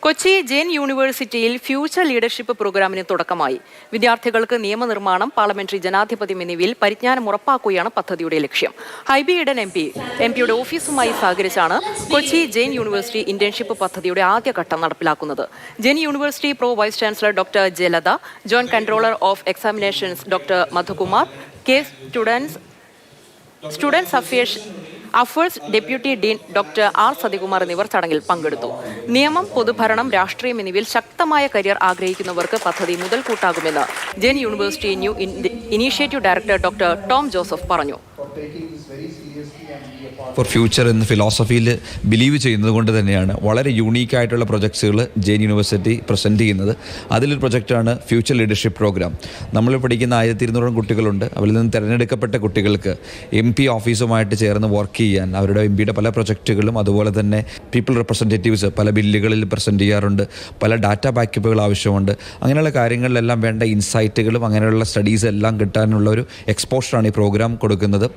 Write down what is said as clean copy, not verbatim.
കൊച്ചി ജെയിൻ യൂണിവേഴ്സിറ്റിയിൽ future leadership പ്രോഗ്രാമിന് തുടക്കമായി. വിദ്യാർത്ഥികൾക്ക് നിയമനിർമ്മാണം, പാർലമെന്ററി ജനാധിപത്യം എന്നിവയിൽ പരിജ്ഞാനം ഉറപ്പാക്കുകയാണ് പദ്ധതിയുടെ ലക്ഷ്യം. ഹൈബി ഈഡൻ എംപിയുടെ ഓഫീസുമായി സഹകരിച്ചാണ് കൊച്ചി ജെയിൻ യൂണിവേഴ്സിറ്റി ഇന്റേൺഷിപ്പ് പദ്ധതിയുടെ ആദ്യഘട്ടം നടപ്പിലാക്കുന്നത്. Jain university pro vice chancellor doctor Jalata, joint controller of examinations doctor Madhukumar, K students affairs deputy dean doctor R Sathikumar എന്നിവർ ചടങ്ങിൽ പങ്കെടുത്തു. നിയമം, പൊതുഭരണം, രാഷ്ട്രീയം എന്നിവയിൽ ശക്തമായ കരിയർ ആഗ്രഹിക്കുന്നവർക്ക് പദ്ധതി മുതൽക്കൂട്ടാകുമെന്ന് Jain university new initiative director doctor Tom Joseph പറഞ്ഞു. ഫോർ ഫ്യൂച്ചർ എന്ന ഫിലോസഫിയിൽ ബിലീവ് ചെയ്യുന്നത് കൊണ്ട് തന്നെയാണ് വളരെ യൂണീക്കായിട്ടുള്ള പ്രൊജക്ട്സുകൾ ജെയിൻ യൂണിവേഴ്സിറ്റി പ്രസൻറ്റ് ചെയ്യുന്നത്. അതിലൊരു പ്രൊജക്റ്റാണ് ഫ്യൂച്ചർ ലീഡർഷിപ്പ് പ്രോഗ്രാം. നമ്മൾ പഠിക്കുന്ന 1200 കുട്ടികളുണ്ട്. അവരിൽ നിന്ന് തിരഞ്ഞെടുക്കപ്പെട്ട കുട്ടികൾക്ക് MP ഓഫീസുമായിട്ട് ചേർന്ന് വർക്ക് ചെയ്യാൻ അവരുടെ MPയുടെ പല പ്രൊജക്റ്റുകളും, അതുപോലെ തന്നെ പീപ്പിൾ റെപ്രസെൻറ്റേറ്റീവ്സ് പല ബില്ലുകളിൽ പ്രസൻറ്റ് ചെയ്യാറുണ്ട്. പല ഡാറ്റ ബാക്കപ്പുകൾ ആവശ്യമുണ്ട്. അങ്ങനെയുള്ള കാര്യങ്ങളിലെല്ലാം വേണ്ട ഇൻസൈറ്റുകളും അങ്ങനെയുള്ള സ്റ്റഡീസ് എല്ലാം കിട്ടാനുള്ള ഒരു എക്സ്പോഷറാണ് ഈ പ്രോഗ്രാം കൊടുക്കുന്നത്.